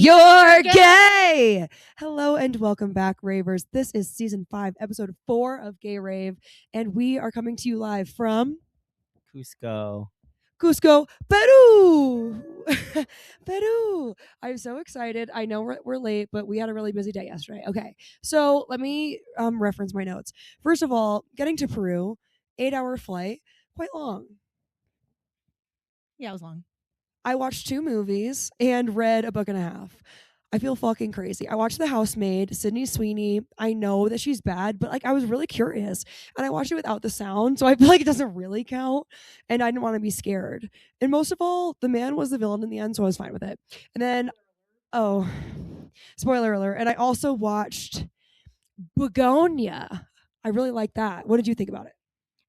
You're gay! Hello and welcome back, Ravers. This is season 5, episode 4 of Gay Rave, and we are coming to you live from Cusco, Peru. Peru. I'm so excited. I know we're late, but we had a really busy day yesterday. Okay, so let me reference my notes. First of all, getting to Peru, 8-hour flight, quite long. Yeah, it was long. I watched 2 movies and read a book and a half. I feel fucking crazy. I watched The Housemaid, Sydney Sweeney. I know that she's bad, but I was really curious. And I watched it without the sound, so I feel like it doesn't really count. And I didn't want to be scared. And most of all, the man was the villain in the end, so I was fine with it. And then, spoiler alert. And I also watched Begonia. I really like that. What did you think about it?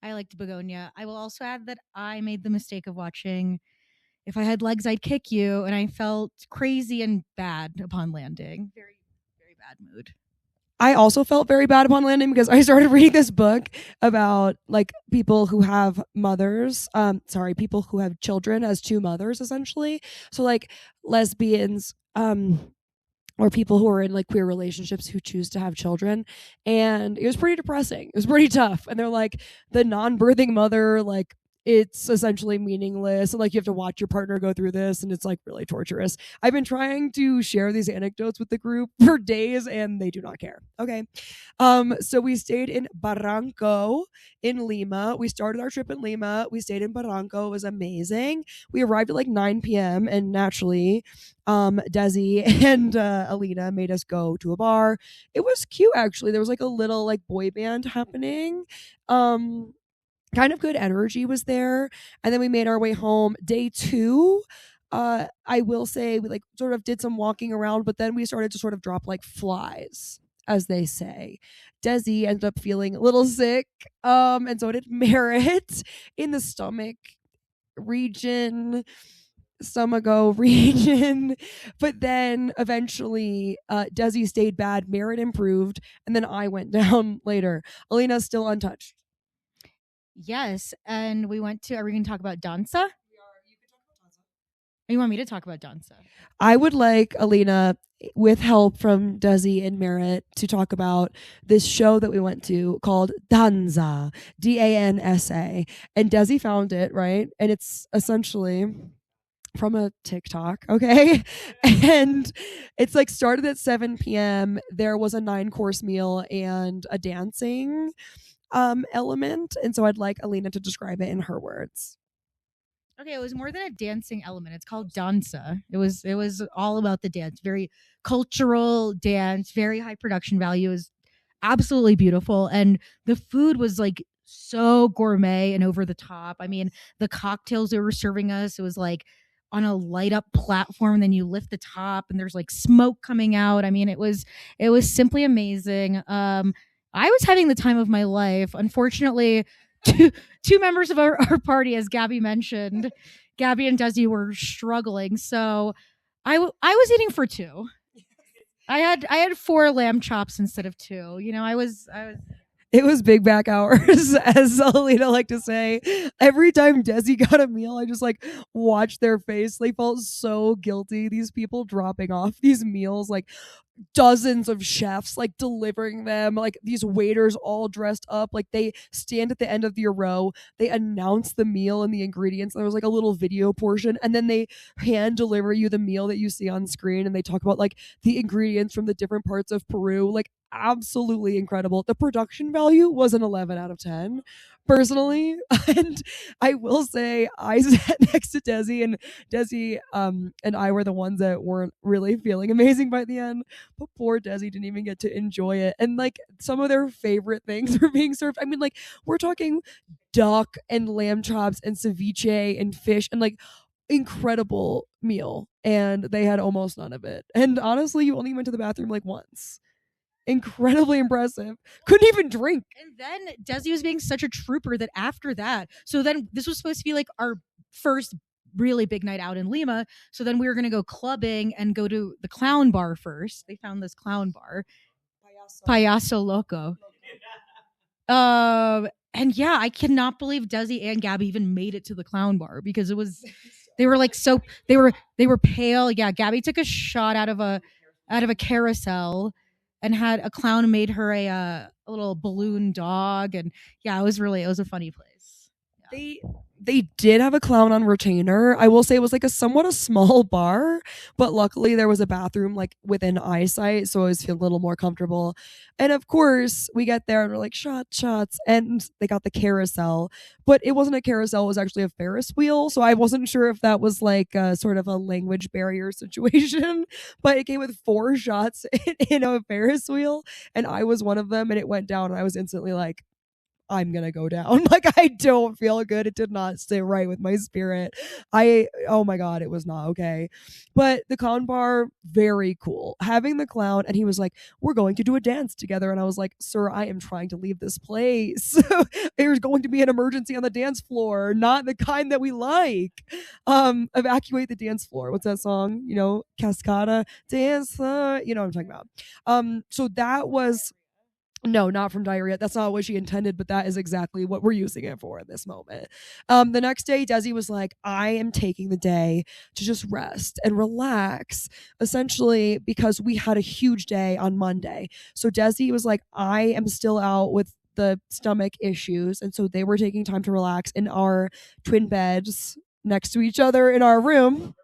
I liked Begonia. I will also add that I made the mistake of watching If I Had Legs, I'd Kick You, and I felt crazy and bad upon landing. Very, very bad mood. I also felt very bad upon landing because I started reading this book about people who have mothers, people who have children as 2 mothers, essentially. So lesbians, or people who are in queer relationships who choose to have children. And it was pretty depressing. It was pretty tough. And they're the non-birthing mother, it's essentially meaningless. And you have to watch your partner go through this, and it's really torturous. I've been trying to share these anecdotes with the group for days, and they do not care. Okay. So we stayed in Barranco in Lima. We started our trip in Lima. We stayed in Barranco. It was amazing. We arrived at 9 p.m. and naturally, Desi and Alina made us go to a bar. It was cute, actually. There was a little boy band happening. Kind of good energy was there. And then we made our way home. Day 2, I will say we sort of did some walking around, but then we started to sort of drop like flies, as they say. Desi ended up feeling a little sick, and so did Merritt in the stomacho region. But then eventually Desi stayed bad, Merritt improved, and then I went down later. Alina's still untouched. Yes, and we went to, are we going to talk about danza? You can talk about danza. You want me to talk about danza? I would like Alina, with help from Desi and Merritt, to talk about this show that we went to called Danza, Dansa. And Desi found it, right? And it's essentially from a TikTok, okay? And it's started at 7 p.m. There was a 9-course meal and a dancing element. And so I'd like Alina to describe it in her words. Okay, it was more than a dancing element. It's called danza. It was all about the dance. Very cultural dance, very high production value. It was absolutely beautiful. And the food was so gourmet and over the top. I mean, the cocktails they were serving us, it was on a light up platform, and then you lift the top and there's smoke coming out. I mean, it was simply amazing. I was having the time of my life. Unfortunately, two members of our party, as Gabby mentioned, Gabby and Desi, were struggling. So I was eating for 2. I had 4 lamb chops instead of 2. I was. It was big back hours, as Alina liked to say. Every time Desi got a meal, I just watched their face. They felt so guilty. These people dropping off these meals, dozens of chefs delivering them, these waiters all dressed up, they stand at the end of your row, they announce the meal and the ingredients. There was a little video portion, and then they hand deliver you the meal that you see on screen, and they talk about the ingredients from the different parts of Peru. Absolutely incredible. The production value was an 11 out of 10 personally. And I will say, I sat next to Desi, and Desi and I were the ones that weren't really feeling amazing by the end. But poor Desi didn't even get to enjoy it. And some of their favorite things were being served. I mean, we're talking duck and lamb chops and ceviche and fish and incredible meal. And they had almost none of it. And honestly, you only went to the bathroom once. Incredibly impressive. Couldn't even drink. And then Desi was being such a trooper that after that, so then this was supposed to be our first really big night out in Lima. So then we were going to go clubbing and go to the clown bar first. They found this clown bar, Payaso Loco. And yeah, I cannot believe Desi and Gabby even made it to the clown bar, because it was They were like so they were pale. Yeah, Gabby took a shot out of a carousel and had a clown made her a little balloon dog, and yeah, it was a funny place. They they did have a clown on retainer. I will say it was like a somewhat a small bar, but luckily there was a bathroom like within eyesight, so I always feel a little more comfortable. And of course, we get there and we're like shots, and they got the carousel, but it wasn't a carousel; it was actually a Ferris wheel. So I wasn't sure if that was like a, sort of a language barrier situation. But it came with 4 shots in a Ferris wheel, and I was one of them, and it went down, and I was instantly like, I'm gonna go down. Like I don't feel good. It did not stay right with my spirit. Oh my god, it was not okay. But the clown bar, very cool. Having the clown, and he was like, "We're going to do a dance together," and I was like, "Sir, I am trying to leave this place. There's going to be an emergency on the dance floor, not the kind that we like. Evacuate the dance floor. What's that song? You know, Cascada dance floor. You know what I'm talking about. So that was no, not from diarrhea. That's not what she intended, but that is exactly what we're using it for in this moment. The next day, Desi was like, I am taking the day to just rest and relax, essentially, because we had a huge day on Monday. So Desi was like, I am still out with the stomach issues. And so they were taking time to relax in our twin beds next to each other in our room.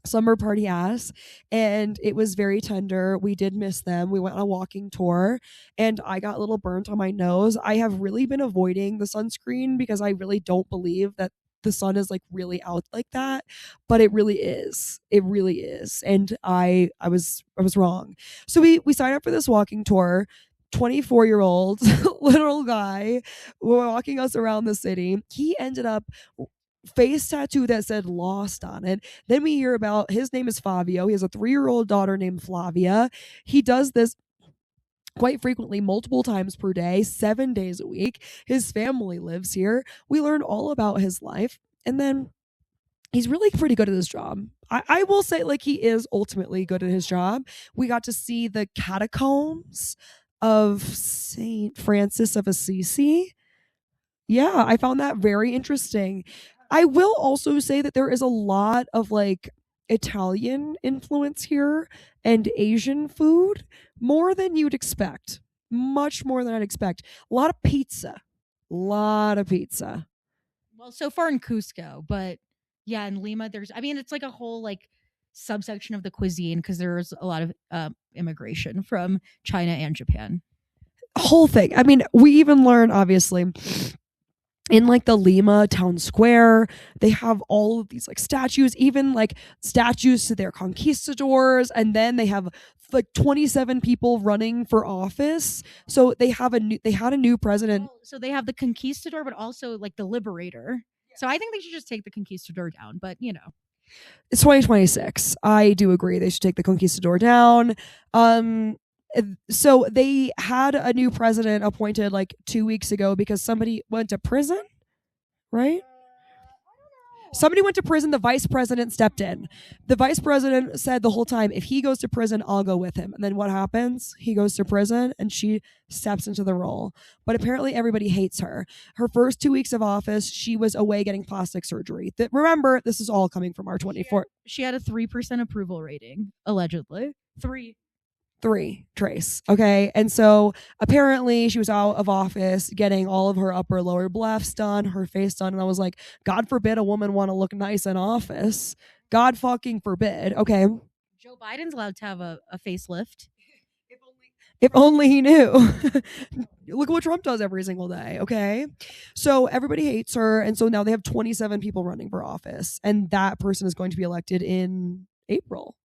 Summer party ass, and it was very tender. We did miss them. We went on a walking tour, and I got a little burnt on my nose. I have really been avoiding the sunscreen because I really don't believe that the sun is like really out like that, but it really is. It really is. And I was wrong. So we signed up for this walking tour. 24-year-old little guy walking us around the city. He ended up face tattoo that said lost on it. Then we hear about his name is Fabio. He has a 3-year-old daughter named Flavia. He does this quite frequently, multiple times per day, 7 days a week. His family lives here. We learn all about his life. And then he's really pretty good at his job. I will say, like, he is ultimately good at his job. We got to see the catacombs of St. Francis of Assisi. Yeah, I found that very interesting. I will also say that there is a lot of like Italian influence here and Asian food, more than you'd expect. Much more than I'd expect. A lot of pizza. Lot of pizza. Well, so far in Cusco, but yeah, in Lima, it's like a whole like subsection of the cuisine because there's a lot of immigration from China and Japan. Whole thing. I mean, we even learn obviously in like the Lima town square, they have all of these like statues, even like statues to their conquistadors, and then they have like 27 people running for office. So they had a new president. So they have the conquistador, but also like the liberator. So I think they should just take the conquistador down. But you know, it's 2026. I do agree they should take the conquistador down. So they had a new president appointed like 2 weeks ago because somebody went to prison, right? Somebody went to prison. The vice president stepped in. The vice president said the whole time, if he goes to prison, I'll go with him. And then what happens? He goes to prison and she steps into the role. But apparently everybody hates her. Her first 2 weeks of office, she was away getting plastic surgery. Remember, this is all coming from our 24. She had a 3% approval rating, allegedly. 3 Trace. Okay. And so apparently she was out of office getting all of her upper lower blephs done, her face done. And I was like, God forbid a woman want to look nice in office. God fucking forbid. Okay. Joe Biden's allowed to have a facelift. If only he knew. Look what Trump does every single day. Okay. So everybody hates her. And so now they have 27 people running for office. And that person is going to be elected in April.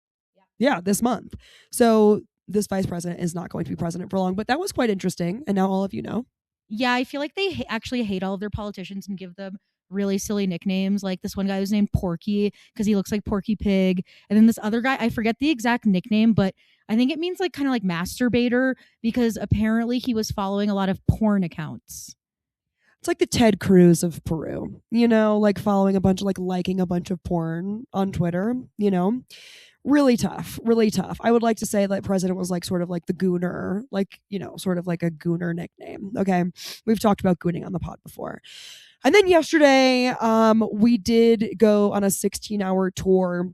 Yeah, this month. So this vice president is not going to be president for long, but that was quite interesting. And now all of you know. Yeah, I feel like they actually hate all of their politicians and give them really silly nicknames. Like this one guy was named Porky because he looks like Porky Pig. And then this other guy, I forget the exact nickname, but I think it means like kind of like masturbator because apparently he was following a lot of porn accounts. It's like the Ted Cruz of Peru, you know, like following a bunch of like liking a bunch of porn on Twitter, you know. really tough, really tough. I would like to say that president was like sort of like the gooner, like, you know, sort of like a gooner nickname. Okay. We've talked about gooning on the pod before. And then yesterday, we did go on a 16-hour tour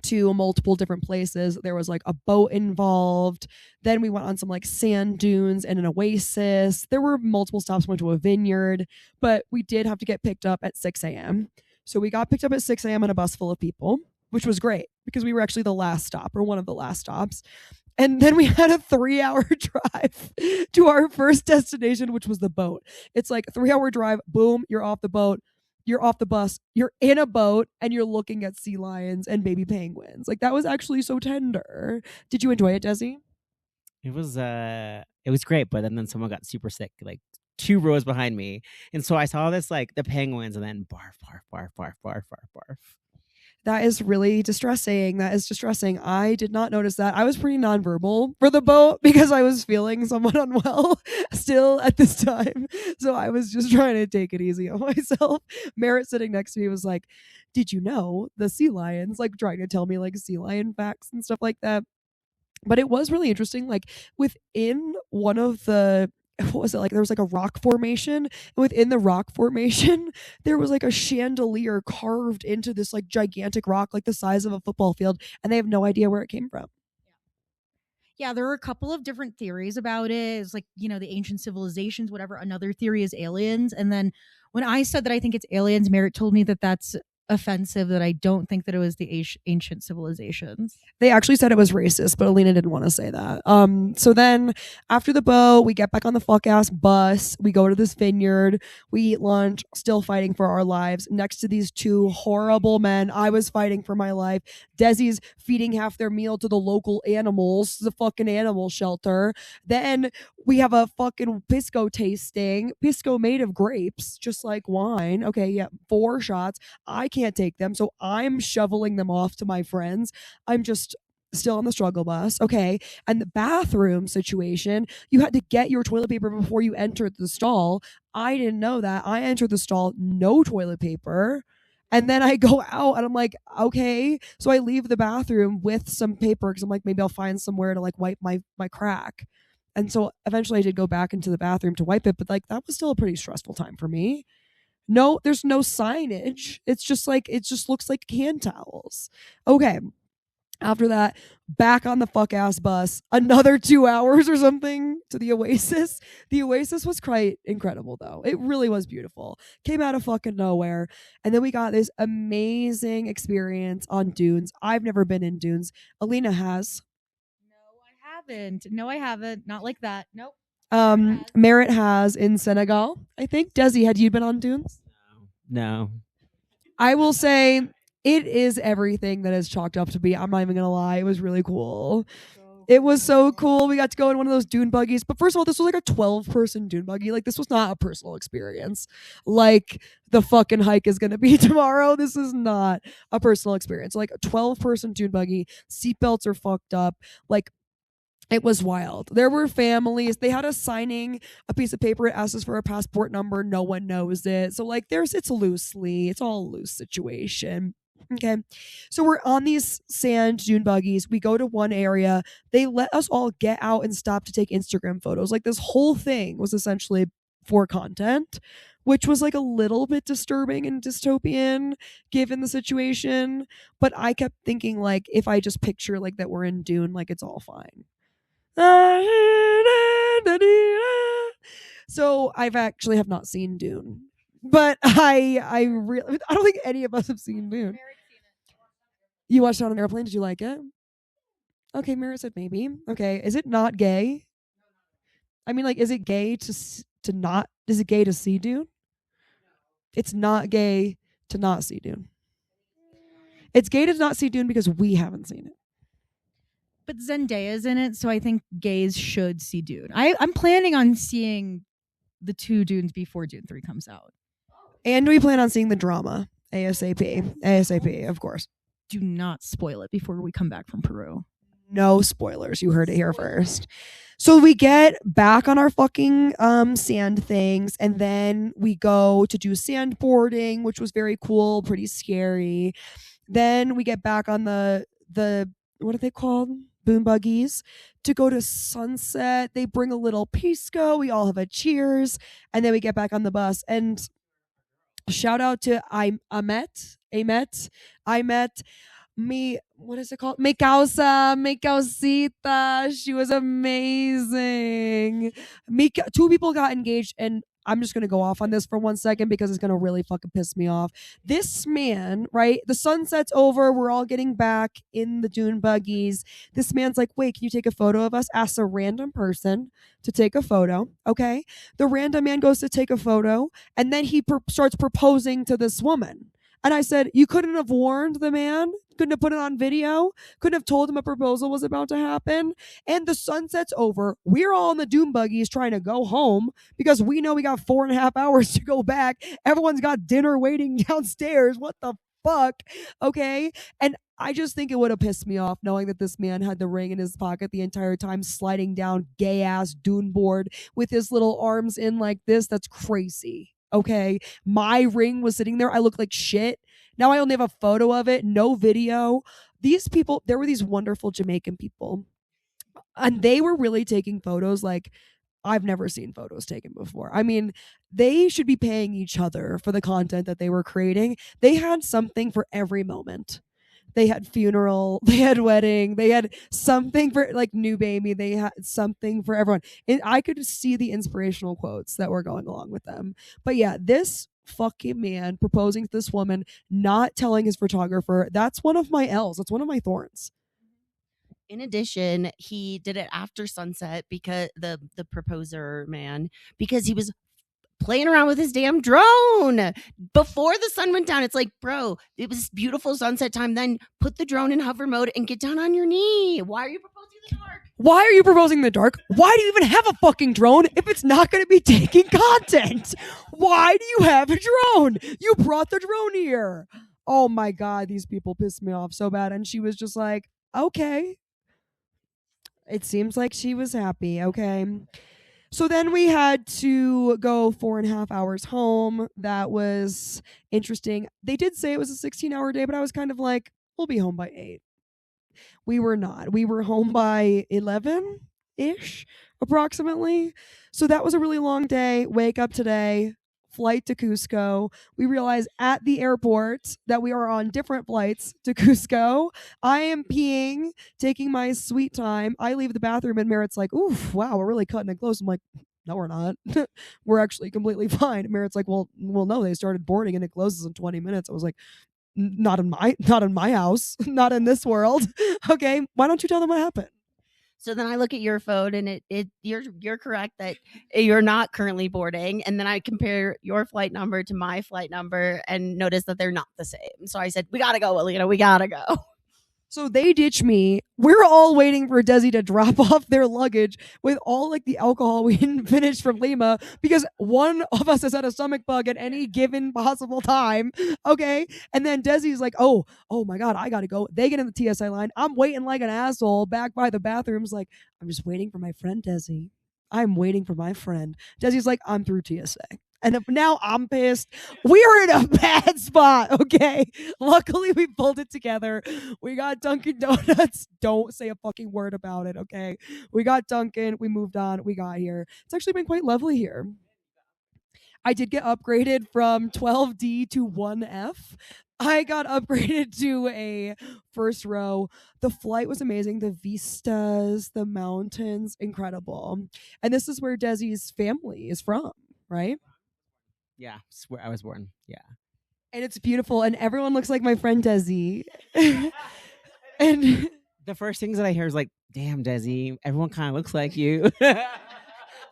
to multiple different places. There was like a boat involved. Then we went on some like sand dunes and an oasis. There were multiple stops, went to a vineyard, but we did have to get picked up at 6 a.m. So we got picked up at 6 a.m. on a bus full of people, which was great because we were actually the last stop or one of the last stops. And then we had a 3-hour drive to our first destination, which was the boat. It's like a 3-hour drive. Boom, you're off the boat. You're off the bus. You're in a boat and you're looking at sea lions and baby penguins. Like that was actually so tender. Did you enjoy it, Desi? It was great, but then someone got super sick, like 2 rows behind me. And so I saw this like the penguins and then barf, barf, barf, barf, barf, barf, barf. That is really distressing. That is distressing. I did not notice that. I was pretty nonverbal for the boat because I was feeling somewhat unwell still at this time. So I was just trying to take it easy on myself. Merritt sitting next to me was like, did you know the sea lions? Like trying to tell me like sea lion facts and stuff like that. But it was really interesting. Like within one of the, what was it, like there was like a rock formation, and within the rock formation there was like a chandelier carved into this like gigantic rock like the size of a football field, and they have no idea where it came from. Yeah, there are a couple of different theories about it. It's like, you know, the ancient civilizations, whatever. Another theory is aliens. And then when I said that I think it's aliens, Merritt told me that that's offensive, that I don't think that it was the ancient civilizations. They actually said it was racist, but Alina didn't want to say that. So then after the boat, we get back on the fuck ass bus. We go to this vineyard. We eat lunch, still fighting for our lives next to these 2 horrible men. I was fighting for my life. Desi's feeding half their meal to the local animals, the fucking animal shelter. Then we have a fucking pisco tasting, pisco made of grapes, just like wine. Okay, yeah, 4 shots. I can't take them, so I'm shoveling them off to my friends. I'm just still on the struggle bus. Okay. And the bathroom situation, you had to get your toilet paper before you entered the stall. I didn't know that. I entered the stall, no toilet paper. And then I go out and I'm like, okay. So I leave the bathroom with some paper because I'm like, maybe I'll find somewhere to like wipe my crack. And so eventually I did go back into the bathroom to wipe it, but like that was still a pretty stressful time for me. No, there's no signage. It's just like, it just looks like hand towels. Okay. After that, back on the fuck ass bus, another 2 hours or something to the Oasis. The Oasis was quite incredible though. It really was beautiful. Came out of fucking nowhere. And then we got this amazing experience on dunes. I've never been in dunes. Alina has. No, I haven't. Not like that. Nope. Merritt has in Senegal, I think. Desi, had you been on dunes? No. I will say it is everything that is chalked up to be. I'm not even gonna lie. It was really cool. It was so cool. We got to go in one of those dune buggies. But first of all, this was like a 12-person dune buggy. Like this was not a personal experience. Like the fucking hike is gonna be tomorrow. This is not a personal experience. Like a 12-person dune buggy. Seatbelts are fucked up. Like it was wild. There were families. They had us signing a piece of paper. It asks us for a passport number. No one knows it. So like it's loosely. It's all a loose situation. Okay. So we're on these sand dune buggies. We go to one area. They let us all get out and stop to take Instagram photos. Like this whole thing was essentially for content, which was like a little bit disturbing and dystopian given the situation. But I kept thinking like, if I just picture like that we're in Dune, like it's all fine. So I've actually have not seen Dune, but I really I don't think any of us have seen Dune. You watched it on an airplane? Did you like it? Okay, Mira said maybe. Okay, is it not gay? I mean, like, is it gay to not? Is it gay to see Dune? It's not gay to not see Dune. It's gay to not see Dune because we haven't seen it. But Zendaya's in it, so I think gays should see Dune. I'm planning on seeing the 2 Dunes before Dune 3 comes out. And we plan on seeing the drama ASAP. ASAP, of course. Do not spoil it before we come back from Peru. No spoilers. You heard it here first. So we get back on our fucking sand things, and then we go to do sandboarding, which was very cool, pretty scary. Then we get back on the the what are they called? Boom buggies to go to Sunset. They bring a little pisco. We all have a cheers, and then we get back on the bus. And shout out to I met me, what is it called? Mi causa, mi causita. She was amazing. Two people got engaged, and I'm just gonna go off on this for 1 second because it's gonna really fucking piss me off. This man, right? The sunset's over. We're all getting back in the dune buggies. This man's like, "Wait, can you take a photo of us?" Asks a random person to take a photo. Okay, the random man goes to take a photo, and then he starts proposing to this woman. And I said, "You couldn't have warned the man? Couldn't have put it on video? Couldn't have told him a proposal was about to happen?" And the sunset's over. We're all in the doom buggies trying to go home because we know we got 4.5 hours to go back. Everyone's got dinner waiting downstairs. What the fuck? Okay. And I just think it would have pissed me off knowing that this man had the ring in his pocket the entire time, sliding down gay ass dune board with his little arms in like this. That's crazy. Okay. My ring was sitting there. I looked like shit. Now I only have a photo of it, no video. These people, there were these wonderful Jamaican people, and they were really taking photos like I've never seen photos taken before. I mean, they should be paying each other for the content that they were creating. They had something for every moment. They had funeral, they had wedding, they had something for like new baby, they had something for everyone. I could see the inspirational quotes that were going along with them. But yeah, this fucking man proposing to this woman, not telling his photographer, that's one of my L's. That's one of my thorns. In addition, he did it after sunset because the proposer man, because he was playing around with his damn drone before the sun went down. It's like, bro, it was beautiful sunset time. Then put the drone in hover mode and get down on your knee. Why are you proposing in the dark? Why are you proposing in the dark? Why do you even have a fucking drone if it's not going to be taking content? Why do you have a drone? You brought the drone here. Oh my God, these people pissed me off so bad. And she was just like, okay. It seems like she was happy. Okay. So then we had to go 4.5 hours home. That was interesting. They did say it was a 16-hour day, but I was kind of like, we'll be home by 8. We were not. We were home by 11-ish, approximately. So that was a really long day. Wake up today, flight to Cusco. We realize at the airport that we are on different flights to Cusco. I am peeing, taking my sweet time. I leave the bathroom and Merritt's like, oof, wow, we're really cutting it close. I'm like, no, we're not. We're actually completely fine. Merritt's like, well, no, they started boarding and it closes in 20 minutes. I was like, not in my house, not in this world. Okay, why don't you tell them what happened? So then I look at your phone and you're correct that you're not currently boarding. And then I compare your flight number to my flight number and notice that they're not the same. So I said, we got to go, Alina. We got to go. So they ditch me. We're all waiting for Desi to drop off their luggage with all like the alcohol we didn't finish from Lima because one of us has had a stomach bug at any given possible time. Okay. And then Desi's like, oh my God, I got to go. They get in the TSA line. I'm waiting like an asshole back by the bathrooms. Like, I'm just waiting for my friend Desi. I'm waiting for my friend. Desi's like, I'm through TSA. And now I'm pissed. We are in a bad spot, okay? Luckily, we pulled it together. We got Dunkin' Donuts. Don't say a fucking word about it, okay? We got Dunkin'. We moved on. We got here. It's actually been quite lovely here. I did get upgraded from 12D to 1F. I got upgraded to a first row. The flight was amazing. The vistas, the mountains, incredible. And this is where Desi's family is from, right? Yeah, where I was born. Yeah. And it's beautiful, and everyone looks like my friend Desi. And the first things that I hear is like, damn, Desi, everyone kind of looks like you.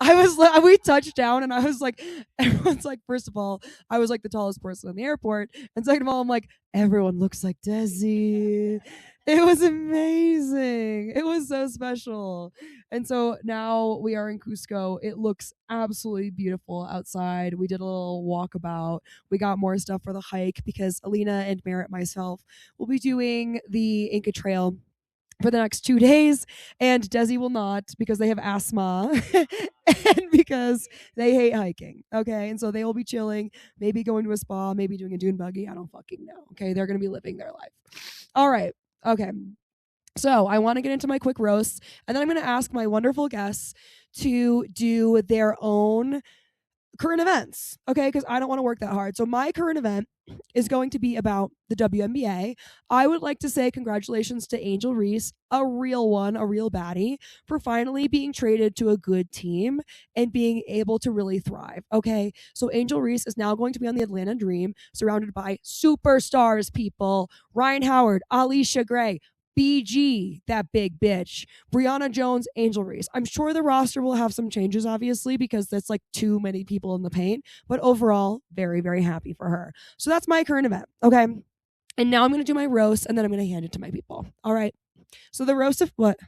We touched down, and I was like, everyone's like, first of all, I was like the tallest person in the airport. And second of all, I'm like, everyone looks like Desi. It was amazing. It was so special. And so now we are in Cusco. It looks absolutely beautiful outside. We did a little walkabout. We got more stuff for the hike because Alina and Merritt, myself, will be doing the Inca Trail for the next 2 days, and Desi will not because they have asthma and because they hate hiking. Okay, and so they will be chilling, maybe going to a spa, maybe doing a dune buggy. I don't fucking know. Okay, they're gonna be living their life. All right. Okay. So I want to get into my quick roasts, and then I'm going to ask my wonderful guests to do their own current events, okay? Because I don't want to work that hard. So my current event is going to be about the WNBA. I would like to say congratulations to Angel Reese, a real one, a real baddie, for finally being traded to a good team and being able to really thrive, okay? So Angel Reese is now going to be on the Atlanta Dream, surrounded by superstars, people. Ryan Howard, Alicia Gray, BG, that big bitch, Brianna Jones, Angel Reese. I'm sure the roster will have some changes, obviously, because that's like too many people in the paint. But overall, very, very happy for her. So that's my current event. Okay. And now I'm going to do my roast, and then I'm going to hand it to my people. All right. So the roast of what?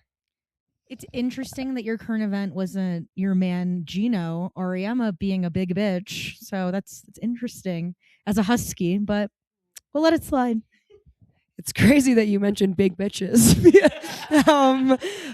It's interesting that your current event wasn't your man Gino Auriemma being a big bitch. So that's interesting as a husky, but we'll let it slide. It's crazy that you mentioned big bitches.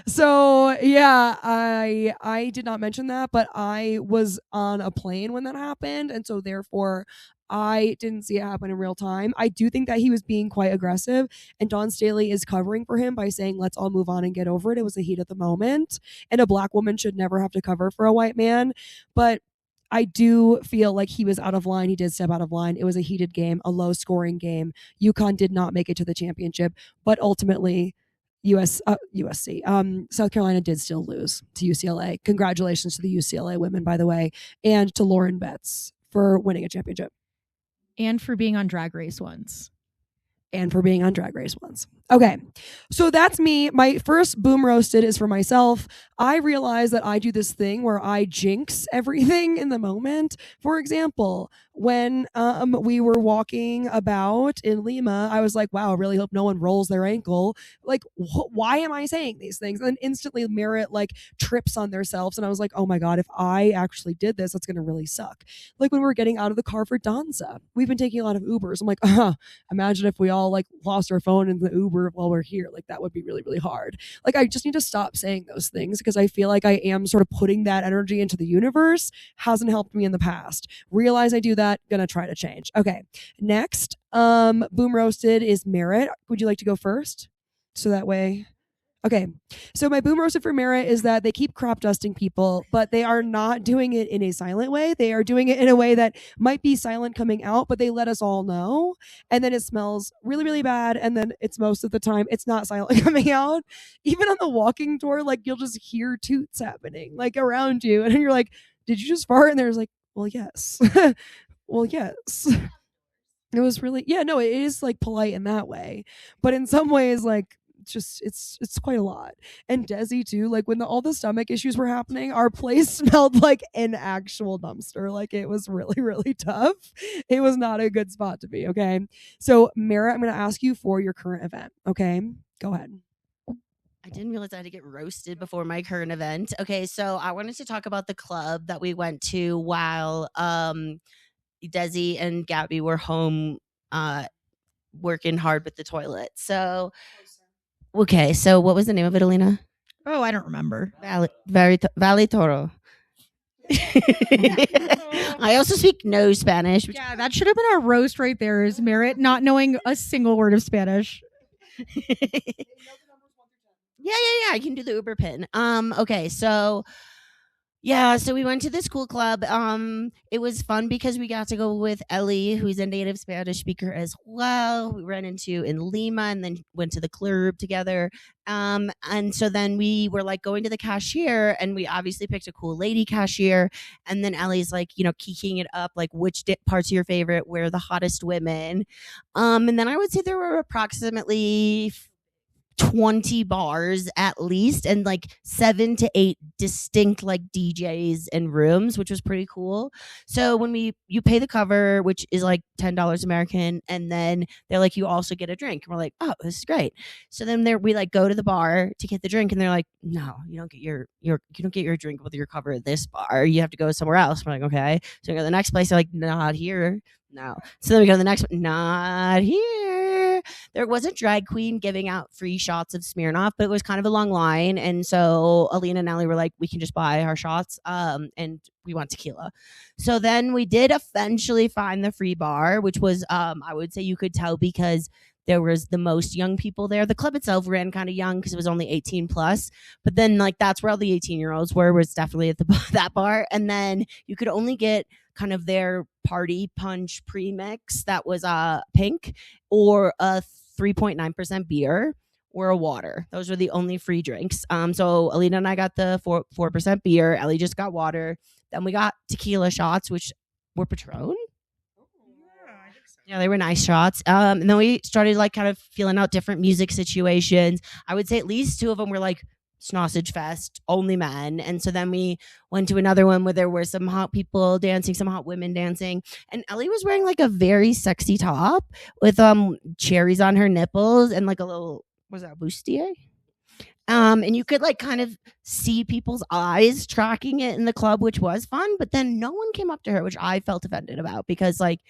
So yeah, I did not mention that, but I was on a plane when that happened, and so therefore I didn't see it happen in real time. I do think that he was being quite aggressive, and Dawn Staley is covering for him by saying, let's all move on and get over it. It was a heat of the moment, and a black woman should never have to cover for a white man. But I do feel like he was out of line. He did step out of line. It was a heated game, a low scoring game. UConn did not make it to the championship, but ultimately USC, South Carolina did still lose to UCLA. Congratulations to the UCLA women, by the way, and to Lauren Betts for winning a championship. And for being on Drag Race once. And for being on Drag Race once. Okay, so that's me. My first boom roasted is for myself. I realize that I do this thing where I jinx everything in the moment. For example, when we were walking about in Lima, I was like, wow, I really hope no one rolls their ankle. Like, why am I saying these things? And then instantly Merritt like trips on themselves. And I was like, oh my God, if I actually did this, that's going to really suck. Like when we were getting out of the car for Danza, we've been taking a lot of Ubers. I'm like, imagine if we all like lost our phone in the Uber while we're here. Like that would be really, really hard. Like I just need to stop saying those things because I feel like I am sort of putting that energy into the universe. Hasn't helped me in the past. Realize I do that. Gonna try to change. Okay. Next, boom roasted is Merritt. Would you like to go first? So that way. Okay, so my boom roasted for Merritt is that they keep crop dusting people, but they are not doing it in a silent way. They are doing it in a way that might be silent coming out, but they let us all know. And then it smells really, really bad. And then it's most of the time, it's not silent coming out. Even on the walking tour, like you'll just hear toots happening like around you. And you're like, did you just fart? And there's like, well, yes. Well, yes. It was really, yeah, no, it is like polite in that way. But in some ways, like, it's quite a lot. And Desi too, like when all the stomach issues were happening, our place smelled like an actual dumpster. Like it was really, really tough. It was not a good spot to be. Okay, so Mara, I'm going to ask you for your current event. Okay, go ahead. I didn't realize I had to get roasted before my current event. Okay, so I wanted to talk about the club that we went to while Desi and Gabby were home working hard with the toilet. So okay, so what was the name of it, Alina? Oh, I don't remember. Valley Toro. I also speak no Spanish. Yeah, that should have been our roast right there, is Merritt not knowing a single word of Spanish. Yeah. I can do the Uber pin. Okay, so yeah, so we went to this cool club. It was fun because we got to go with Ellie, who's a native Spanish speaker as well. We ran into in Lima and then went to the club together. And so then we were like going to the cashier, and we obviously picked a cool lady cashier. And then Ellie's like, kikiing it up, like which parts are your favorite? Where are the hottest women? And then I would say there were approximately 20 bars at least, and like 7 to 8 distinct like DJs and rooms, which was pretty cool. So when you pay the cover, which is like $10 American, and then they're like, you also get a drink, and we're like, oh, this is great. So then we like go to the bar to get the drink, and they're like, no, you don't get your drink with your cover at this bar, you have to go somewhere else. We're like, okay. So we go to the next place, they're like, not here. No. So then we go to the next one, not here. There was a drag queen giving out free shots of Smirnoff, but it was kind of a long line. And so Alina and Allie were like, we can just buy our shots. And we want tequila. So then we did eventually find the free bar, which was, I would say you could tell because there was the most young people there. The club itself ran kind of young because it was only 18 plus, but then like that's where all the 18-year-olds were, was definitely at that bar. And then you could only get kind of their party punch premix that was pink, or a 3.9% beer, or a water. Those were the only free drinks. So Alina and I got the 4% beer. Ellie just got water. Then we got tequila shots, which were Patron. Yeah, they were nice shots. And then we started like kind of feeling out different music situations. I would say at least 2 of them were like Snossage Fest, only men. And so then we went to another one where there were some hot people dancing, some hot women dancing. And Ellie was wearing like a very sexy top with cherries on her nipples and like a little, was that bustier? And you could like kind of see people's eyes tracking it in the club, which was fun. But then no one came up to her, which I felt offended about, because like,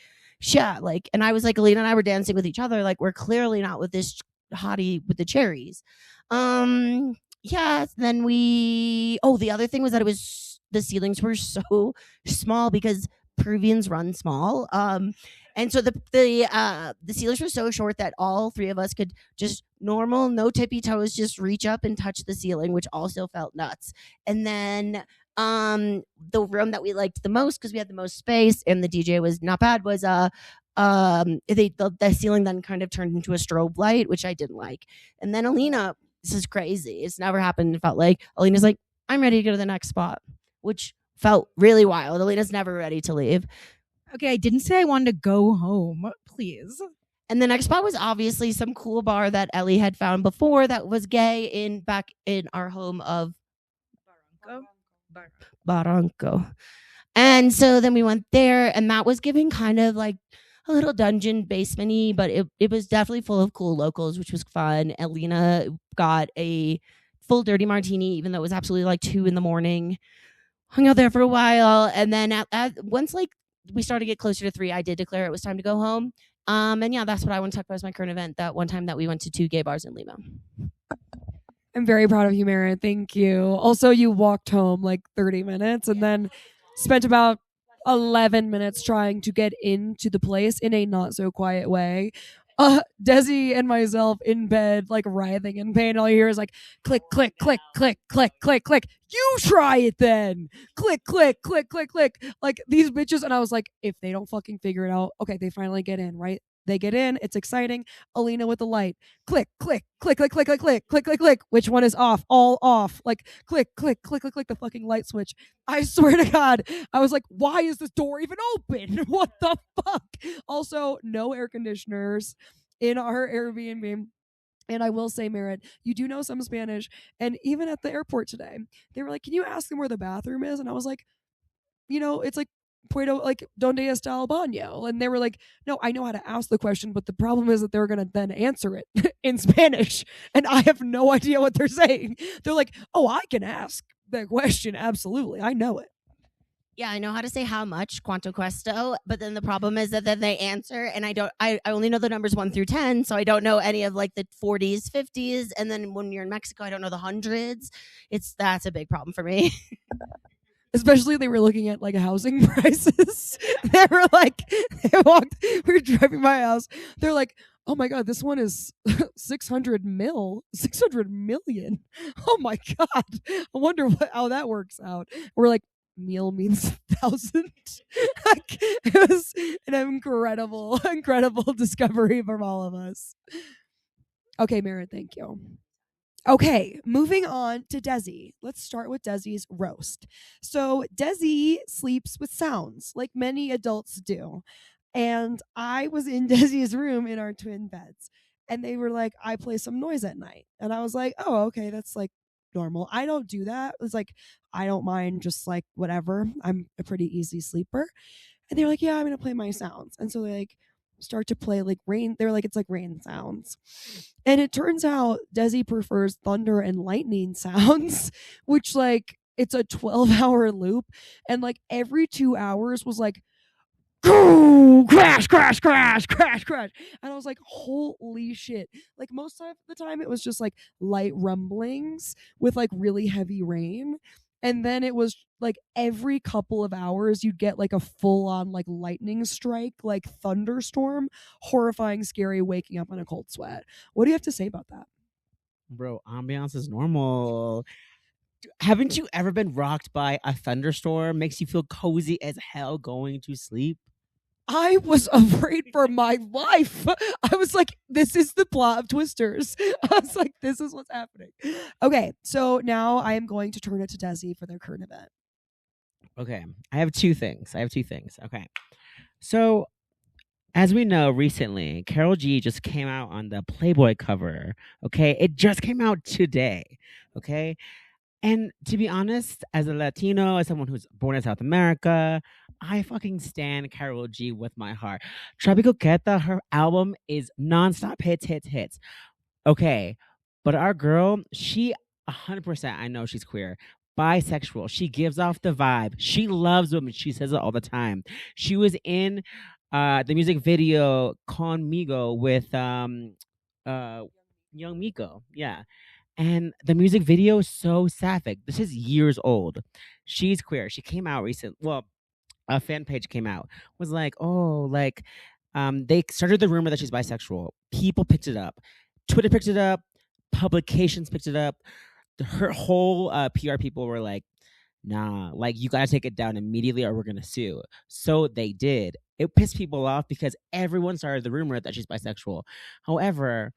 yeah, like, and I was like, Alina and I were dancing with each other. Like, we're clearly not with this hottie with the cherries. Yeah. Then the other thing was that the ceilings were so small because Peruvians run small. And so the ceilings were so short that all 3 of us could just normal, no tippy toes, just reach up and touch the ceiling, which also felt nuts. And then the room that we liked the most, because we had the most space and the DJ was not bad, was the ceiling then kind of turned into a strobe light, which I didn't like. And then Alina, this is crazy, it's never happened. It felt like Alina's like, I'm ready to go to the next spot, which felt really wild. Alina's never ready to leave. Okay, I didn't say I wanted to go home, please. And the next spot was obviously some cool bar that Ellie had found before that was gay back in our home of Barranco. And so then we went there, and that was giving kind of like a little dungeon basement-y, but it was definitely full of cool locals, which was fun. Alina got a full dirty martini, even though it was absolutely like 2 a.m. Hung out there for a while, and then once like we started to get closer to 3, I did declare it was time to go home. And yeah, that's what I want to talk about as my current event. That one time that we went to 2 gay bars in Lima. I'm very proud of you, Mara. Thank you. Also, you walked home like 30 minutes and then spent about 11 minutes trying to get into the place in a not so quiet way. Desi and myself in bed, like writhing in pain. All you hear is like click, click, click, click, click, click, click. You try it then. Click, click, click, click, click. Like these bitches. And I was like, if they don't fucking figure it out, okay, they finally get in, right? They get in. It's exciting. Alina with the light. Click, click, click, click, click, click, click, click, click, click. Which one is off? All off. Like click, click, click, click, click. The fucking light switch. I swear to God, I was like, why is this door even open? What the fuck? Also, no air conditioners in our Airbnb. And I will say, Merritt, you do know some Spanish. And even at the airport today, they were like, can you ask them where the bathroom is? And I was like, it's like Puerto, like, donde está el baño? And they were like, no, I know how to ask the question, but the problem is that they're going to then answer it in Spanish. And I have no idea what they're saying. They're like, oh, I can ask the question. Absolutely. I know it. Yeah, I know how to say how much, quanto questo, but then the problem is that then they answer, and I only know the numbers 1 through 10, so I don't know any of like the 40s, 50s, and then when you're in Mexico, I don't know the hundreds. That's a big problem for me. Especially they were looking at like housing prices. They were like, we were driving by a house. They're like, oh my God, this one is 600 million. Oh my God. I wonder how that works out. We're like, meal means 1,000. Like, it was an incredible discovery from all of us. Okay, Merritt, thank you. Okay, moving on to Desi. Let's start with Desi's roast. So Desi sleeps with sounds, like many adults do. And I was in Desi's room in our twin beds. And they were like, I play some noise at night. And I was like, oh, okay, that's like normal. I don't do that. It was like, I don't mind, just like whatever. I'm a pretty easy sleeper. And they're like, yeah, I'm going to play my sounds. And so they like start to play like rain. They're like, it's like rain sounds. And it turns out Desi prefers thunder and lightning sounds, which like it's a 12-hour loop. And like every 2 hours was like, crash, crash, crash, crash, crash. And I was like, holy shit. Like most of the time it was just like light rumblings with like really heavy rain. And then it was like every couple of hours you'd get like a full on like lightning strike, like thunderstorm, horrifying, scary, waking up in a cold sweat. What do you have to say about that? Bro, ambiance is normal. Haven't you ever been rocked by a thunderstorm? Makes you feel cozy as hell going to sleep. I was afraid for my life. I was like, this is the plot of Twisters. I was like, this is what's happening. Okay, so now I am going to turn it to Desi for their current event. Okay, I have two things. Okay. So, as we know, recently, Carol G just came out on the Playboy cover. Okay, it just came out today. Okay, and to be honest, as a Latino, as someone who's born in South America, I fucking stan Carol G with my heart. Tropical Queta, her album is nonstop hits. Okay, but our girl, she 100%, I know she's queer, bisexual. She gives off the vibe. She loves women. She says it all the time. She was in the music video Conmigo with Young Miko. Yeah. And the music video is so sapphic. This is years old. She's queer. She came out recent. Well, a fan page came out, was like, oh, like, they started the rumor that she's bisexual. People picked it up. Twitter picked it up. Publications picked it up. Her whole PR people were like, nah, like, you gotta take it down immediately or we're gonna sue. So they did. It pissed people off because everyone started the rumor that she's bisexual. However,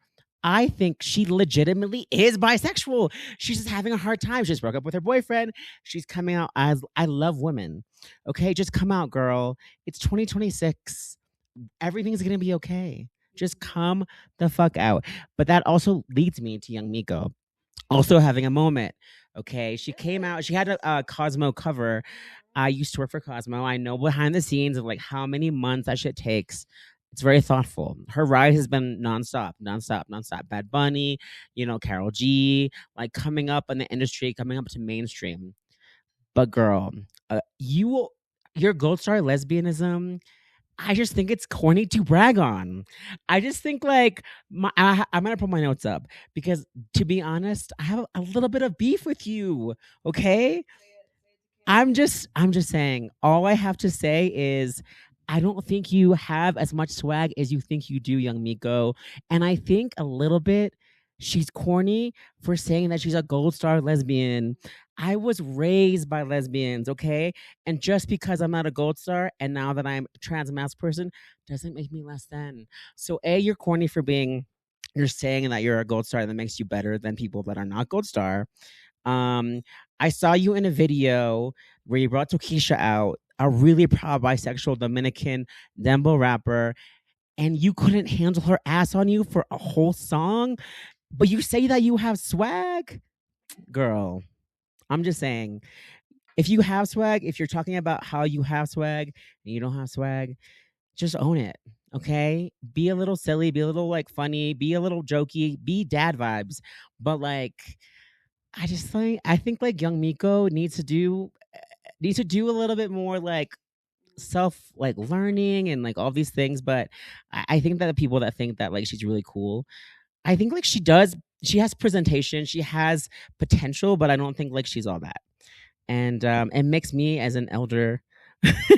I think she legitimately is bisexual. She's just having a hard time. She just broke up with her boyfriend. She's coming out as, I love women. Okay, just come out, girl. It's 2026. Everything's gonna be okay. Just come the fuck out. But that also leads me to Young Miko also having a moment. Okay, she came out. She had a Cosmo cover. I used to work for Cosmo. I know behind the scenes of like how many months that shit takes. It's very thoughtful. Her ride has been nonstop. Bad Bunny, Carol G, like coming up in the industry, coming up to mainstream. But girl, your gold star lesbianism, I just think it's corny to brag on. I just think like I'm gonna put my notes up because to be honest, I have a little bit of beef with you. Okay, I'm just saying. All I have to say is I don't think you have as much swag as you think you do, Young Miko, and I think a little bit she's corny for saying that she's a gold star lesbian. I was raised by lesbians, okay? And just because I'm not a gold star and now that I'm a trans mass person doesn't make me less than. So A, you're corny for you're saying that you're a gold star that makes you better than people that are not gold star. I saw you in a video where you brought Tokisha out, a really proud bisexual Dominican dembo rapper, and you couldn't handle her ass on you for a whole song, but you say that you have swag? Girl, I'm just saying, if you have swag, if you're talking about how you have swag and you don't have swag, just own it. Okay? Be a little silly, be a little like funny, be a little jokey, be dad vibes. But like, I think like Young Miko needs to do a little bit more like self like learning and like all these things. But I think that the people that think that like she's really cool, I think like she has presentation, she has potential, but I don't think like she's all that. And it makes me as an elder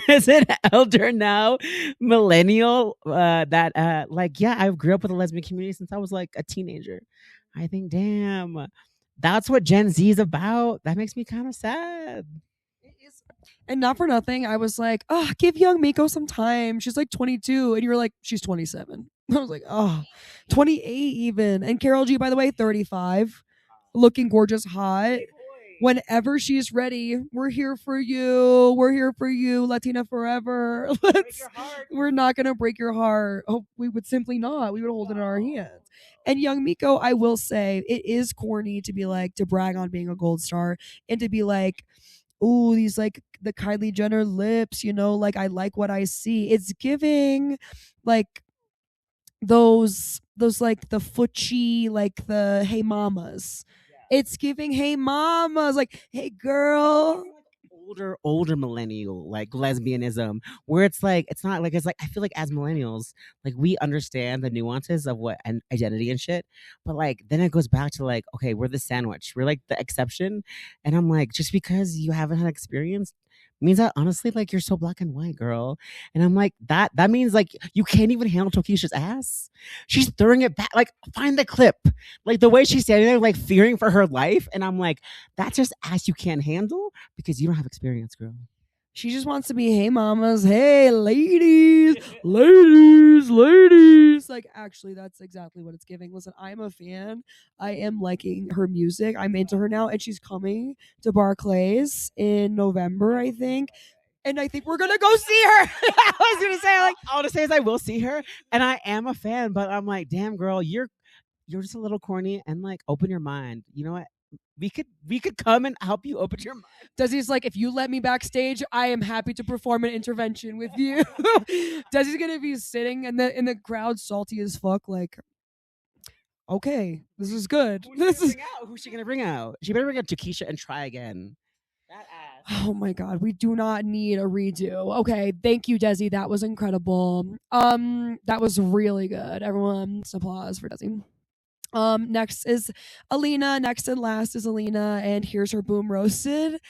as an elder now millennial that like, yeah, I grew up with the lesbian community since I was like a teenager. I think, damn, that's what Gen Z is about. That makes me kind of sad. And not for nothing, I was like, oh, give Young Miko some time. She's like 22. And you were like, she's 27. I was like, oh, 28 even. And Carol G, by the way, 35. Looking gorgeous, hot. Whenever she's ready, we're here for you. We're here for you, Latina forever. We're not going to break your heart. Oh, we would simply not. We would hold it in our hands. And Young Miko, I will say, it is corny to be like, to brag on being a gold star and to be like, ooh, these like the Kylie Jenner lips, like I like what I see. It's giving like those like the footchy, like the hey mamas. It's giving hey mamas, like hey girl. older millennial like lesbianism, where it's like it's not like it's like I feel like as millennials, like we understand the nuances of what and identity and shit, but like then it goes back to like, okay, we're the sandwich, we're like the exception, and I'm like, just because you haven't had experience means that honestly, like you're so black and white, girl. And I'm like, that means like you can't even handle Tokisha's ass. She's throwing it back. Like, find the clip. Like the way she's standing there, like fearing for her life. And I'm like, that's just ass you can't handle because you don't have experience, girl. She just wants to be, hey mamas, hey ladies, ladies. Like, actually, that's exactly what it's giving. Listen, I'm a fan. I am liking her music. I'm into her now, and she's coming to Barclays in November, I think. And I think we're gonna go see her. I was gonna say, like, All to say is I will see her, and I am a fan, but I'm like, damn, girl, you're just a little corny, and like, open your mind. You know what? We could come and help you open your mind. Desi's like, if you let me backstage, I am happy to perform an intervention with you. Desi's gonna be sitting in the crowd, salty as fuck, like, okay, this is good. Who's she gonna bring out? She better bring out Takesha and try again. That ass. Oh my god, we do not need a redo. Okay, thank you, Desi. That was incredible. That was really good. Everyone, applause for Desi. Next is Alina. Next and last is Alina, and here's her boom roasted.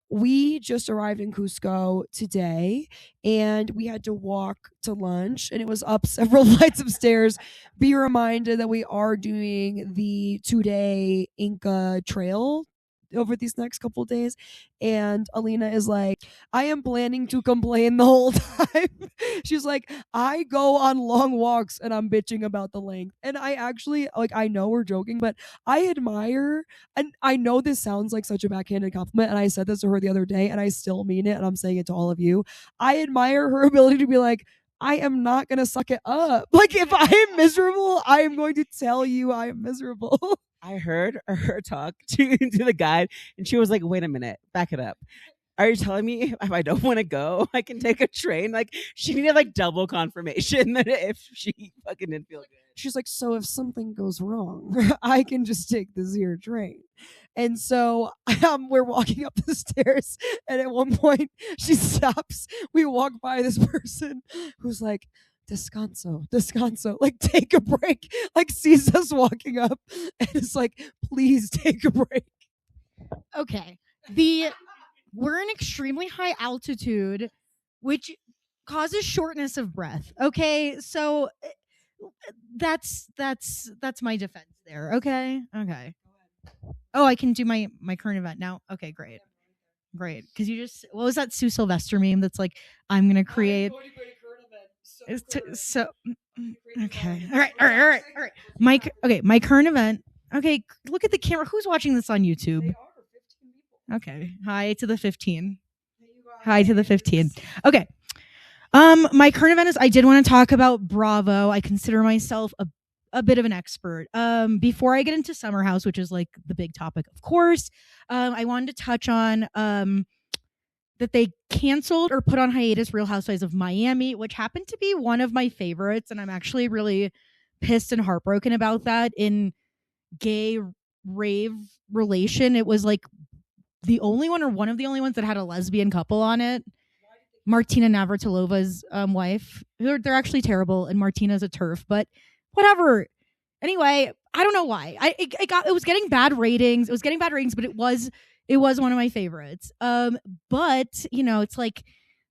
We just arrived in Cusco today, and we had to walk to lunch, and it was up several flights of stairs. Be reminded that we are doing the 2-day Inca trail over these next couple of days, and Alina is like, I am planning to complain the whole time. She's like, I go on long walks and I'm bitching about the length. And I actually, like, I know we're joking, but I admire, and I know this sounds like such a backhanded compliment, and I said this to her the other day and I still mean it, and I'm saying it to all of you. I admire her ability to be like, I am not gonna suck it up. Like, if I am miserable, I am going to tell you I am miserable. I heard her talk to the guide, and she was like, wait a minute, back it up. Are you telling me if I don't want to go, I can take a train? Like, she needed like double confirmation that if she fucking didn't feel good. She's like, so if something goes wrong, I can just take the 0 train. And so we're walking up the stairs, and at one point she stops. We walk by this person who's like, descanso, like, take a break, like, sees us walking up and is like, please take a break. Okay. We're in extremely high altitude, which causes shortness of breath. Okay, so that's my defense there. Okay. Oh, I can do my current event now. Okay, great. Because you just, what was that Sue Sylvester meme that's like, I'm gonna create. So okay, all right. My current event. Okay, look at the camera. Who's watching this on YouTube? Okay, hi to the 15. Okay, my current event is, I did want to talk about Bravo. I consider myself a bit of an expert. Before I get into Summer House, which is like the big topic, of course, I wanted to touch on that they canceled or put on hiatus Real Housewives of Miami, which happened to be one of my favorites, and I'm actually really pissed and heartbroken about that. In gay rave relation, it was like the only one, or one of the only ones, that had a lesbian couple on it. Martina Navratilova's wife. They're actually terrible, and Martina's a TERF, but whatever. Anyway, I don't know why. It was getting bad ratings. But it was one of my favorites. But you know, it's like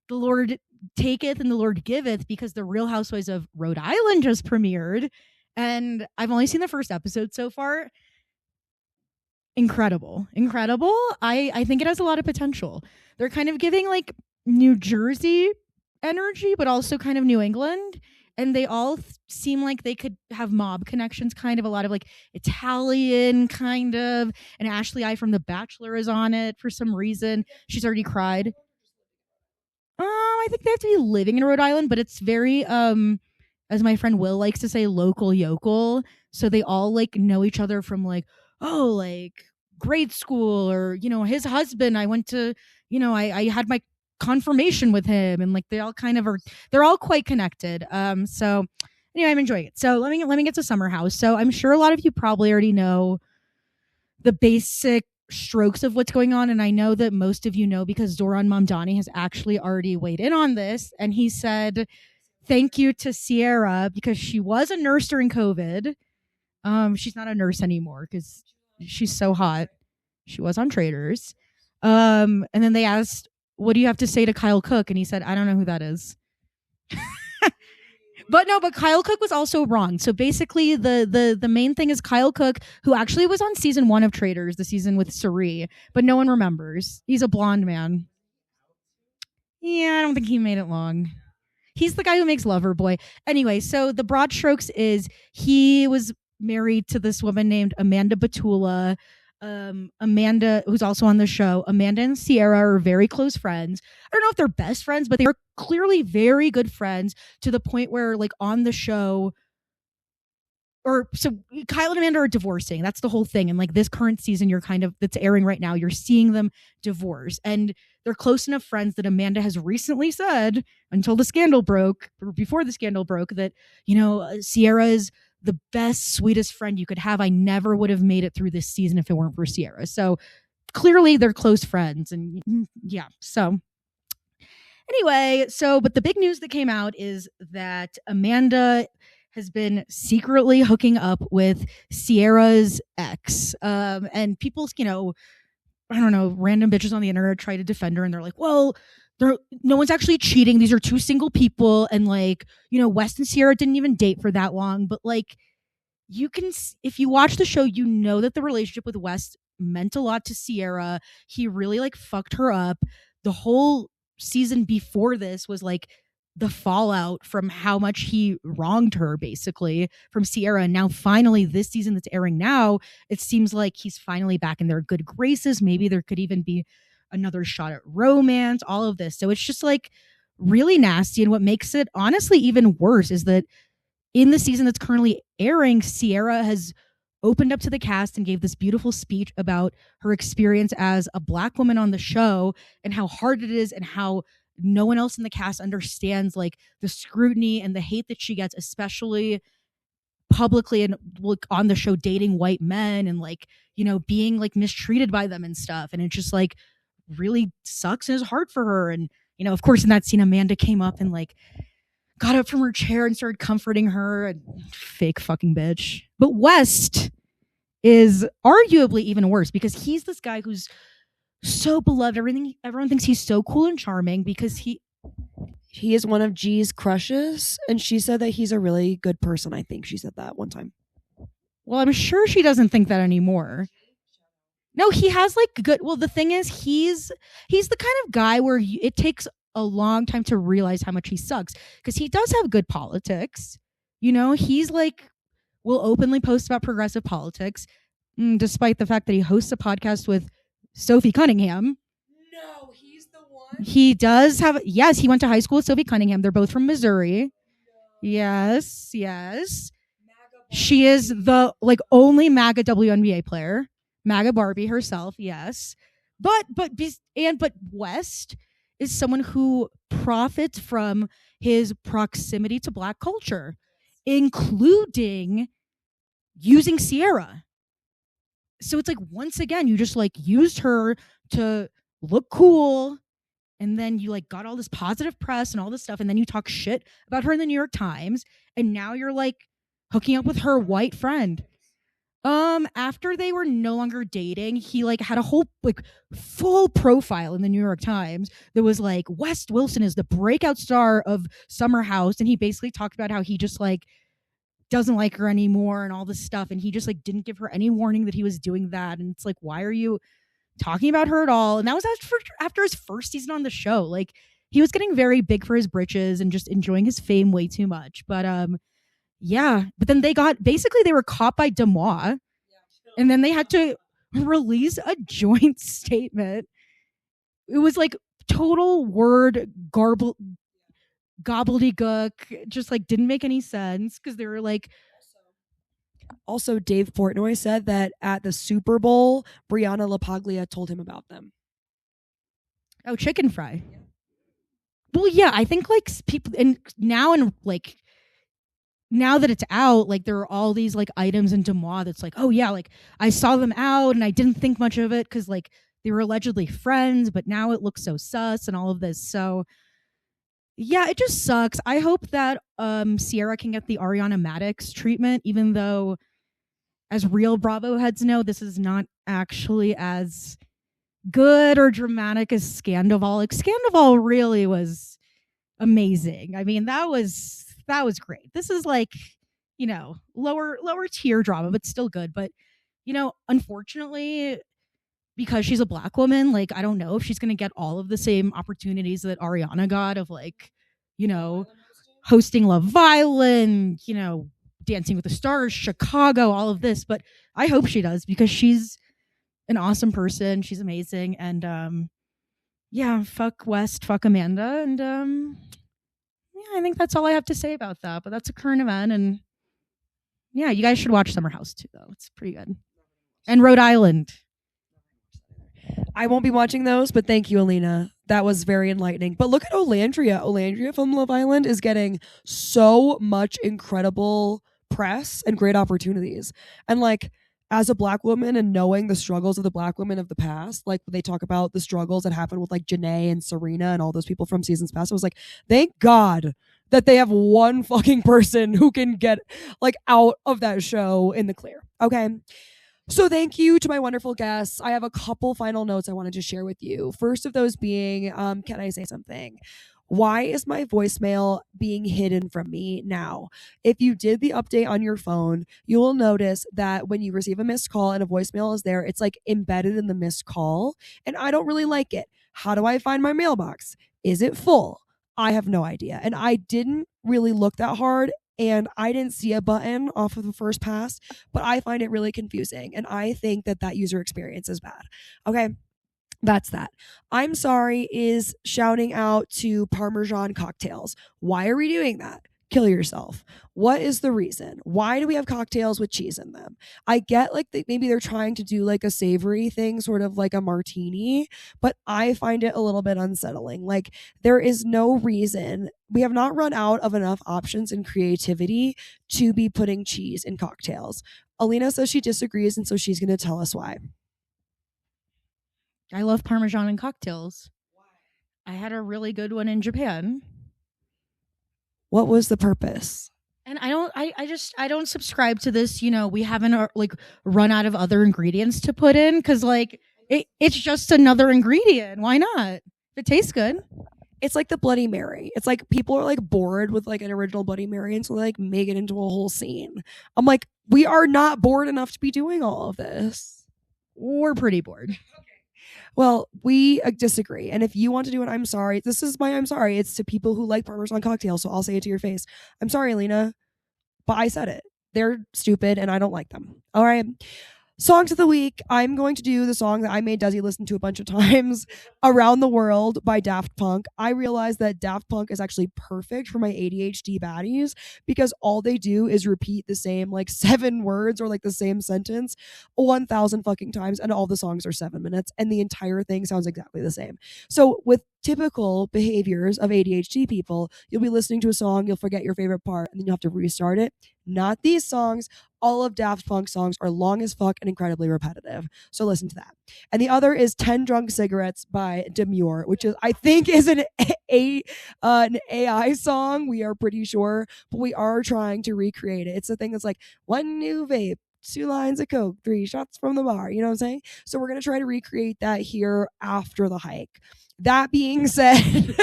the Lord taketh and the Lord giveth, because the Real Housewives of Rhode Island just premiered, and I've only seen the first episode so far. Incredible. I think it has a lot of potential. They're kind of giving like New Jersey energy, but also kind of New England. And they all seem like they could have mob connections, kind of a lot of like Italian kind of. And Ashley I from The Bachelor is on it for some reason. She's already cried. I think they have to be living in Rhode Island, but it's very, as my friend Will likes to say, local yokel. So they all like know each other from like, oh, like grade school, or, you know, his husband, I went to, you know, I had my confirmation with him, and like they all kind of are, they're all quite connected. So anyway, I'm enjoying it. So let me get to Summer House. So I'm sure a lot of you probably already know the basic strokes of what's going on, and I know that most of you know because Zoran Mamdani has actually already weighed in on this, and he said thank you to Sierra because she was a nurse during COVID. She's not a nurse anymore because she's so hot. She was on Traders. And then they asked, what do you have to say to Kyle Cook? And he said, I don't know who that is. But Kyle Cook was also wrong. So basically the main thing is Kyle Cook, who actually was on season 1 of Traders, the season with Suri, but no one remembers. He's a blonde man. Yeah, I don't think he made it long. He's the guy who makes Loverboy. Anyway, so the broad strokes is he was married to this woman named Amanda Batula. Amanda, who's also on the show, Amanda and Sierra are very close friends. I don't know if they're best friends, but they are clearly very good friends to the point where, like, on the show, or so Kyle and Amanda are divorcing. That's the whole thing. And like this current season, that's airing right now, you're seeing them divorce, and they're close enough friends that Amanda has recently said, until the scandal broke, or before the scandal broke, that, Sierra is the best, sweetest friend you could have. I never would have made it through this season if it weren't for Sierra. So clearly they're close friends. And yeah, so anyway, but the big news that came out is that Amanda has been secretly hooking up with Sierra's ex. And people, I don't know, random bitches on the internet try to defend her, and they're like, well, no one's actually cheating. These are two single people, and like, West and Sierra didn't even date for that long. But like, if you watch the show, you know that the relationship with West meant a lot to Sierra. He really like fucked her up. The whole season before this was like the fallout from how much he wronged her, basically, from Sierra. And now finally this season that's airing now, it seems like he's finally back in their good graces. Maybe there could even be another shot at romance, all of this. So it's just like really nasty. And what makes it honestly even worse is that in the season that's currently airing, Sierra has opened up to the cast and gave this beautiful speech about her experience as a Black woman on the show and how hard it is and how no one else in the cast understands like the scrutiny and the hate that she gets, especially publicly and on the show, dating white men and like, being like mistreated by them and stuff. And it just like really sucks and is hard for her. And, of course, in that scene, Amanda came up and like got up from her chair and started comforting her. And fake fucking bitch. But West is arguably even worse because he's this guy who's so beloved. Everyone thinks he's so cool and charming because he is one of G's crushes, and she said that he's a really good person. I think she said that one time. Well, I'm sure she doesn't think that anymore. No, he has like good. Well, the thing is, he's the kind of guy where it takes a long time to realize how much he sucks because he does have good politics. He's like will openly post about progressive politics, despite the fact that he hosts a podcast with Sophie Cunningham. No, he's the one. He does have. Yes, he went to high school with Sophie Cunningham. They're both from Missouri. No. Yes. She is the like only MAGA WNBA player. MAGA Barbie herself, yes. But West is someone who profits from his proximity to Black culture, including using Sierra. So it's like, once again, you just like used her to look cool, and then you like got all this positive press and all this stuff, and then you talk shit about her in the New York Times, and now you're like hooking up with her white friend. After they were no longer dating, he like had a whole like full profile in the New York Times that was like, West Wilson is the breakout star of Summer House, and he basically talked about how he just like doesn't like her anymore and all this stuff, and he just like didn't give her any warning that he was doing that. And it's like, why are you talking about her at all? And that was after his first season on the show. Like, he was getting very big for his britches and just enjoying his fame way too much. But yeah, but then they were caught by Demois, and then they had to release a joint statement. It was like total word gobbledygook, just like didn't make any sense because they were like. Also, Dave Portnoy said that at the Super Bowl, Brianna LaPaglia told him about them. Oh, chicken fry. Well, yeah, I think like people and now in like now that it's out, like there are all these like items in Demois that's like, oh yeah, like I saw them out and I didn't think much of it because like they were allegedly friends, but now it looks so sus and all of this. So yeah, it just sucks. I hope that Sierra can get the Ariana Madix treatment, even though as real Bravo heads know, this is not actually as good or dramatic as Scandival. Like Scandival really was amazing. I mean, that was great. This is like, you know, lower tier drama, but still good. But, you know, unfortunately, because she's a Black woman, like I don't know if she's gonna get all of the same opportunities that Ariana got of like, you know, hosting Love Island, you know, Dancing with the Stars, Chicago, all of this. But I hope she does because she's an awesome person. She's amazing. And yeah, fuck West, fuck Amanda. And yeah, I think that's all I have to say about that. But that's a current event. And yeah, you guys should watch Summer House too, though. It's pretty good. And Rhode Island. I won't be watching those, but thank you, Alina. That was very enlightening. But look at Olandria. Olandria from Love Island is getting so much incredible press and great opportunities. And like, as a Black woman and knowing the struggles of the Black women of the past, like they talk about the struggles that happened with like Janae and Serena and all those people from seasons past, I was like, thank God that they have one fucking person who can get like out of that show in the clear. Okay. So thank you to my wonderful guests. I have a couple final notes I wanted to share with you. First of those being, can I say something? Why is my voicemail being hidden from me now? If you did the update on your phone, you will notice that when you receive a missed call and a voicemail is there, it's like embedded in the missed call. And I don't really like it. How do I find my mailbox? Is it full? I have no idea. And I didn't really look that hard. And I didn't see a button off of the first pass, but I find it really confusing. And I think that that user experience is bad. Okay. That's that. I'm sorry is shouting out to Parmesan cocktails. Why are we doing that? Kill yourself. What is the reason? Why do we have cocktails with cheese in them? I get like maybe they're trying to do like a savory thing, sort of like a martini, but I find it a little bit unsettling. Like there is no reason. We have not run out of enough options and creativity to be putting cheese in cocktails. Alina says she disagrees, and so she's going to tell us why. I love Parmesan in cocktails. I had a really good one in Japan. What was the purpose? And I don't subscribe to this, you know, we haven't like run out of other ingredients to put in because like it's just another ingredient. Why not? If it tastes good. It's like the Bloody Mary. It's like people are like bored with like an original Bloody Mary, and so they like make it into a whole scene. I'm like, we are not bored enough to be doing all of this. We're pretty bored. Well, we disagree. And if you want to do it, I'm sorry. This is my I'm sorry. It's to people who like Parmesan cocktails, so I'll say it to your face. I'm sorry, Alina, but I said it. They're stupid, and I don't like them. All right. Songs of the week. I'm going to do the song that I made Desi listen to a bunch of times, Around the World by Daft Punk. I realized that Daft Punk is actually perfect for my ADHD baddies because all they do is repeat the same like 7 words or like the same sentence 1,000 fucking times, and all the songs are 7 minutes and the entire thing sounds exactly the same. So with typical behaviors of ADHD people, you'll be listening to a song, you'll forget your favorite part, and then you'll have to restart it. Not these songs. All of Daft Punk songs are long as fuck and incredibly repetitive. So listen to that. And the other is 10 Drunk Cigarettes by Demure, which is I think is an AI song. We are pretty sure, but we are trying to recreate it. It's the thing that's like 1 new vape, 2 lines of Coke, 3 shots from the bar. You know what I'm saying? So we're going to try to recreate that here after the hike. That being said,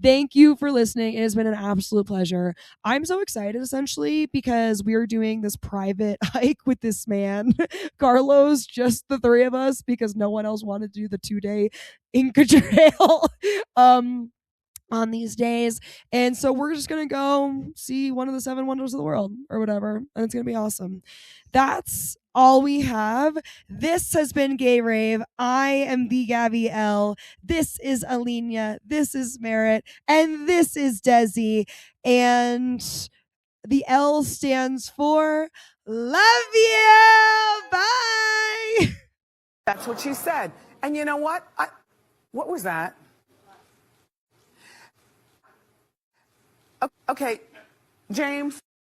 thank you for listening. It has been an absolute pleasure. I'm so excited essentially because we are doing this private hike with this man, Carlos, just the 3 of us because no one else wanted to do the 2-day Inca Trail. On these days. And so we're just going to go see one of the 7 wonders of the world or whatever. And it's going to be awesome. That's all we have. This has been Gay Rave. I am the Gabby L. This is Alina. This is Merritt. And this is Desi. And the L stands for love you. Bye. That's what she said. And you know what? What was that? Okay, James.